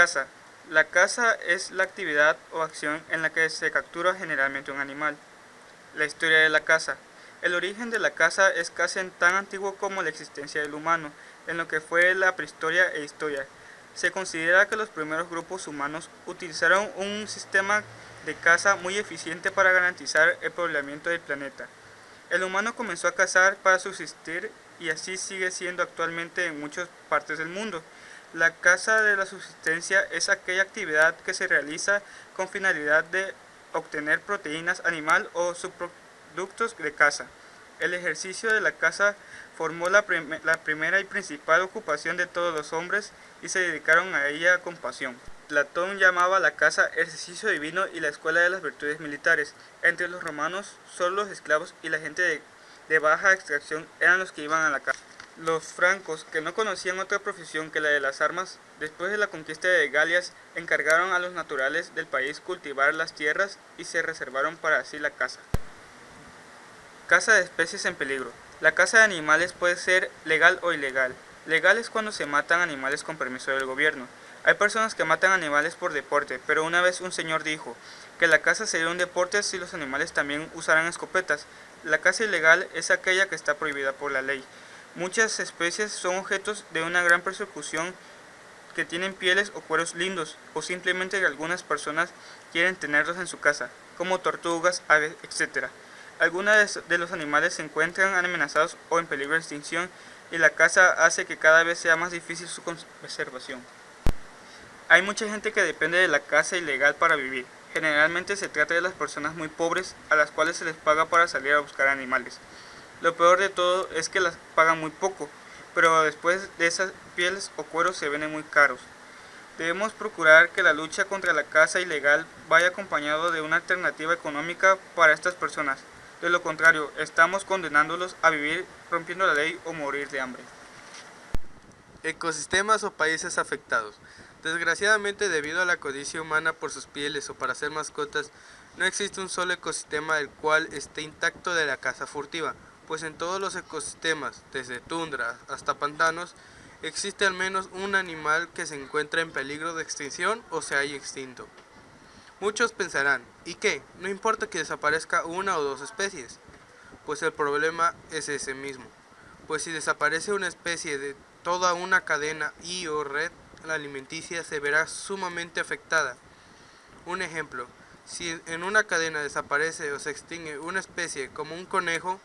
caza. La caza es la actividad o acción en la que se captura generalmente un animal. La historia de la caza. El origen de la caza es casi tan antiguo como la existencia del humano, en lo que fue la prehistoria e historia. Se considera que los primeros grupos humanos utilizaron un sistema de caza muy eficiente para garantizar el poblamiento del planeta. El humano comenzó a cazar para subsistir y así sigue siendo actualmente en muchas partes del mundo. La caza de la subsistencia es aquella actividad que se realiza con finalidad de obtener proteínas animal o subproductos de caza. El ejercicio de la caza formó la primera y principal ocupación de todos los hombres y se dedicaron a ella con pasión. Platón llamaba a la caza ejercicio divino y la escuela de las virtudes militares. Entre los romanos, solo los esclavos y la gente de baja extracción eran los que iban a la caza. Los francos, que no conocían otra profesión que la de las armas, después de la conquista de Galias, encargaron a los naturales del país cultivar las tierras y se reservaron para sí la caza. Caza de especies en peligro. La caza de animales puede ser legal o ilegal. Legal es cuando se matan animales con permiso del gobierno. Hay personas que matan animales por deporte, pero una vez un señor dijo que la caza sería un deporte si los animales también usaran escopetas. La caza ilegal es aquella que está prohibida por la ley. Muchas especies son objetos de una gran persecución que tienen pieles o cueros lindos, o simplemente que algunas personas quieren tenerlos en su casa, como tortugas, aves, etc. Algunos de los animales se encuentran amenazados o en peligro de extinción y la caza hace que cada vez sea más difícil su conservación. Hay mucha gente que depende de la caza ilegal para vivir. Generalmente se trata de las personas muy pobres a las cuales se les paga para salir a buscar animales. Lo peor de todo es que las pagan muy poco, pero después de esas pieles o cueros se venden muy caros. Debemos procurar que la lucha contra la caza ilegal vaya acompañado de una alternativa económica para estas personas. De lo contrario, estamos condenándolos a vivir rompiendo la ley o morir de hambre. Ecosistemas o países afectados. Desgraciadamente, debido a la codicia humana por sus pieles o para hacer mascotas, no existe un solo ecosistema del cual esté intacto de la caza furtiva, pues en todos los ecosistemas, desde tundra hasta pantanos, existe al menos un animal que se encuentra en peligro de extinción o se haya extinto. Muchos pensarán, ¿y qué? No importa que desaparezca una o dos especies, pues el problema es ese mismo, pues si desaparece una especie de toda una cadena y o red alimenticia se verá sumamente afectada. Un ejemplo, si en una cadena desaparece o se extingue una especie como un conejo,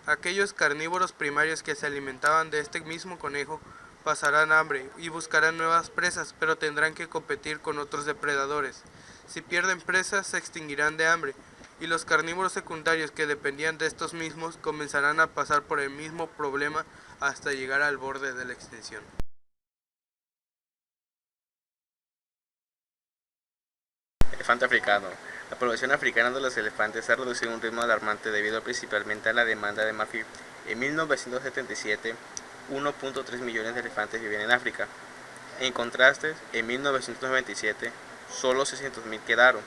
aquellos carnívoros primarios que se alimentaban de este mismo conejo pasarán hambre y buscarán nuevas presas, pero tendrán que competir con otros depredadores. Si pierden presas, se extinguirán de hambre, y los carnívoros secundarios que dependían de estos mismos comenzarán a pasar por el mismo problema hasta llegar al borde de la extinción. Elefante africano. La población africana de los elefantes ha reducido a un ritmo alarmante debido principalmente a la demanda de marfil. En 1977, 1.3 millones de elefantes vivían en África. En contraste, en 1997, solo 600.000 quedaron.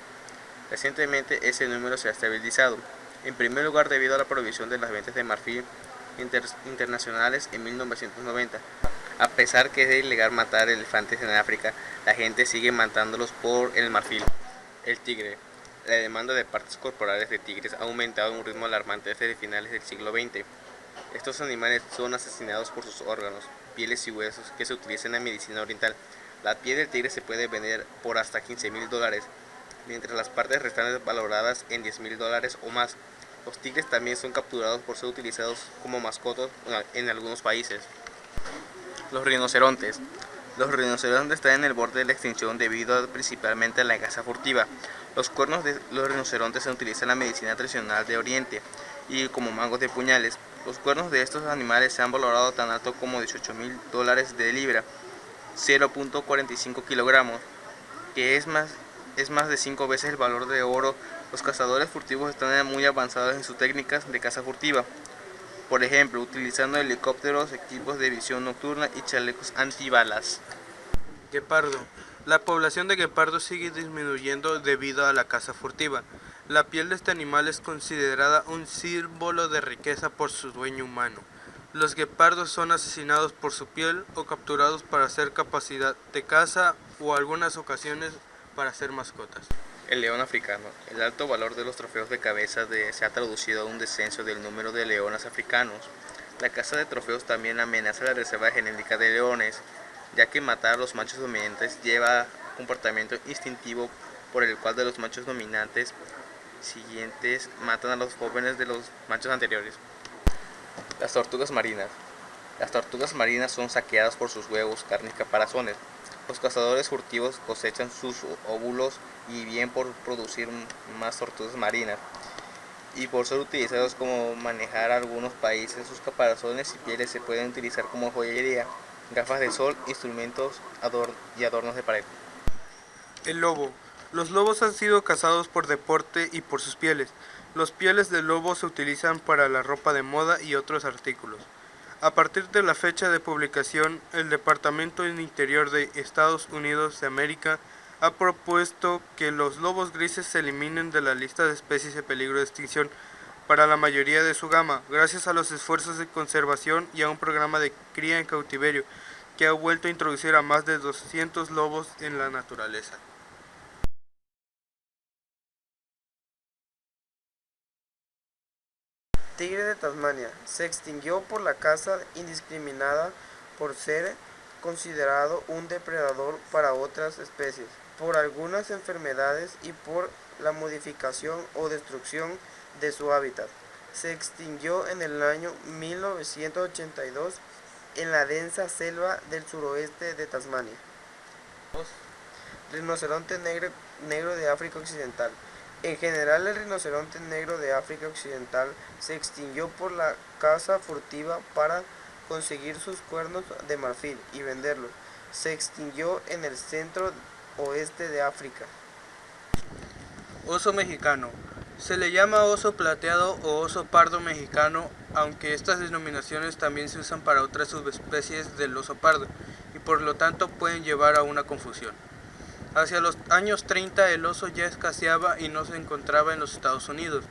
Recientemente ese número se ha estabilizado, en primer lugar debido a la prohibición de las ventas de marfil internacionales en 1990. A pesar que es ilegal matar elefantes en África, la gente sigue matándolos por el marfil. El tigre. La demanda de partes corporales de tigres ha aumentado a un ritmo alarmante desde finales del siglo XX. Estos animales son asesinados por sus órganos, pieles y huesos que se utilizan en la medicina oriental. La piel del tigre se puede vender por hasta $15.000, mientras las partes restantes valoradas en $10.000 o más. Los tigres también son capturados por ser utilizados como mascotas en algunos países. Los rinocerontes. Los rinocerontes están en el borde de la extinción debido principalmente a la caza furtiva. Los cuernos de los rinocerontes se utilizan en la medicina tradicional de Oriente y como mangos de puñales. Los cuernos de estos animales se han valorado tan alto como $18.000 de libra, 0.45 kilogramos, que es más de 5 veces el valor de oro. Los cazadores furtivos están muy avanzados en sus técnicas de caza furtiva. Por ejemplo, utilizando helicópteros, equipos de visión nocturna y chalecos antibalas. Guepardo. La población de guepardo sigue disminuyendo debido a la caza furtiva. La piel de este animal es considerada un símbolo de riqueza por su dueño humano. Los guepardos son asesinados por su piel o capturados para hacer capacidad de caza o algunas ocasiones para hacer mascotas. El león africano. El alto valor de los trofeos de cabeza se ha traducido a un descenso del número de leones africanos. La caza de trofeos también amenaza la reserva genética de leones, ya que matar a los machos dominantes lleva a un comportamiento instintivo por el cual de los machos dominantes siguientes matan a los jóvenes de los machos anteriores. Las tortugas marinas. Las tortugas marinas son saqueadas por sus huevos, carnes y caparazones. Los cazadores furtivos cosechan sus óvulos y bien por producir más tortugas marinas y por ser utilizados como manejar algunos países. Sus caparazones y pieles se pueden utilizar como joyería, gafas de sol, instrumentos y adornos de pared. El lobo. Los lobos han sido cazados por deporte y por sus pieles. Las pieles del lobo se utilizan para la ropa de moda y otros artículos. A partir de la fecha de publicación, el Departamento del Interior de Estados Unidos de América ha propuesto que los lobos grises se eliminen de la lista de especies en peligro de extinción para la mayoría de su gama, gracias a los esfuerzos de conservación y a un programa de cría en cautiverio que ha vuelto a introducir a más de 200 lobos en la naturaleza. Tigre de Tasmania se extinguió por la caza indiscriminada por ser considerado un depredador para otras especies, por algunas enfermedades y por la modificación o destrucción de su hábitat. Se extinguió en el año 1982 en la densa selva del suroeste de Tasmania. Rinoceronte negro de África Occidental. En general, el rinoceronte negro de África Occidental se extinguió por la caza furtiva para conseguir sus cuernos de marfil y venderlos. Se extinguió en el centro oeste de África. Oso mexicano. Se le llama oso plateado o oso pardo mexicano, aunque estas denominaciones también se usan para otras subespecies del oso pardo y por lo tanto pueden llevar a una confusión. Hacia los años 30 el oso ya escaseaba y no se encontraba en los Estados Unidos.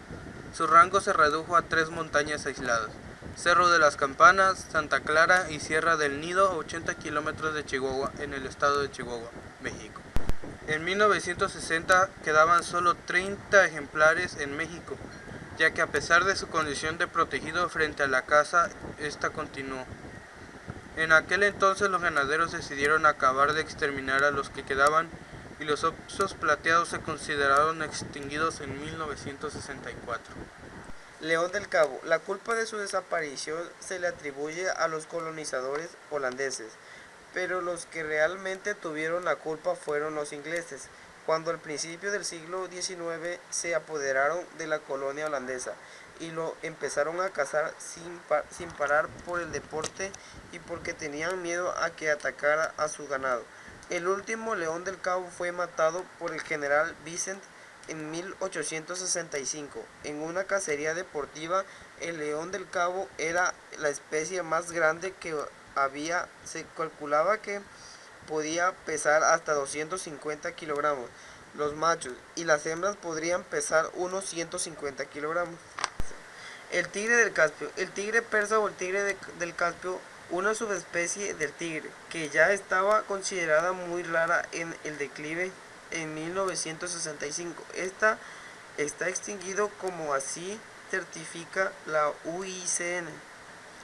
Su rango se redujo a 3 montañas aisladas: Cerro de las Campanas, Santa Clara y Sierra del Nido, a 80 kilómetros de Chihuahua, en el estado de Chihuahua, México. En 1960 quedaban solo 30 ejemplares en México, ya que a pesar de su condición de protegido frente a la caza, esta continuó. En aquel entonces los ganaderos decidieron acabar de exterminar a los que quedaban y los osos plateados se consideraron extinguidos en 1964. León del Cabo. La culpa de su desaparición se le atribuye a los colonizadores holandeses, pero los que realmente tuvieron la culpa fueron los ingleses, cuando al principio del siglo XIX se apoderaron de la colonia holandesa y lo empezaron a cazar sin parar por el deporte y porque tenían miedo a que atacara a su ganado. El último león del Cabo fue matado por el general Vincent en 1865. En una cacería deportiva, el león del Cabo era la especie más grande que había. Se calculaba que podía pesar hasta 250 kilogramos los machos y las hembras podrían pesar unos 150 kilogramos. El tigre del Caspio. El tigre persa o el tigre del Caspio, una subespecie del tigre que ya estaba considerada muy rara en el declive en 1965. Esta está extinguido, como así certifica la UICN,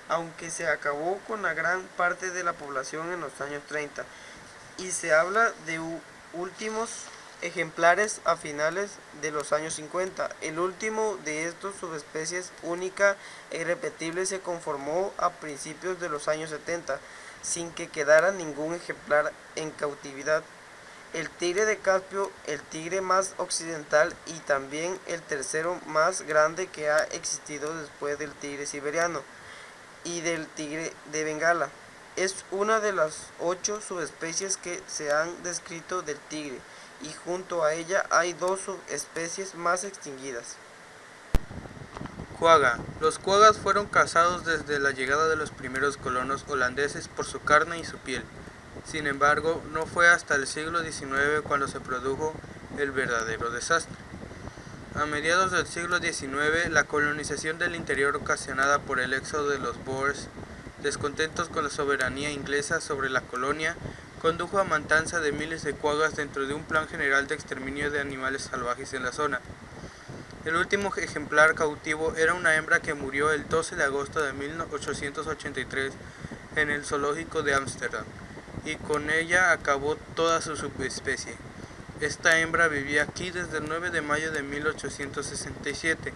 aunque se acabó con la gran parte de la población en los años 30 y se habla de últimos ejemplares a finales de los años 50. El último de estas subespecies, única e irrepetible, se conformó a principios de los años 70, sin que quedara ningún ejemplar en cautividad. El tigre de Caspio, el tigre más occidental y también el tercero más grande que ha existido después del tigre siberiano y del tigre de Bengala. Es una de las 8 subespecies que se han descrito del tigre, y junto a ella hay 2 subespecies más extinguidas. Quagga. Los quaggas fueron cazados desde la llegada de los primeros colonos holandeses por su carne y su piel. Sin embargo, no fue hasta el siglo XIX cuando se produjo el verdadero desastre. A mediados del siglo XIX, la colonización del interior ocasionada por el éxodo de los Boers, descontentos con la soberanía inglesa sobre la colonia, condujo a matanza de miles de cuagas dentro de un plan general de exterminio de animales salvajes en la zona. El último ejemplar cautivo era una hembra que murió el 12 de agosto de 1883 en el zoológico de Ámsterdam, y con ella acabó toda su subespecie. Esta hembra vivía aquí desde el 9 de mayo de 1867,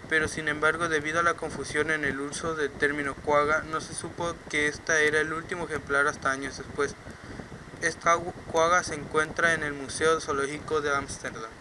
pero sin embargo, debido a la confusión en el uso del término cuaga, no se supo que esta era el último ejemplar hasta años después. Esta cuaga se encuentra en el Museo Zoológico de Ámsterdam.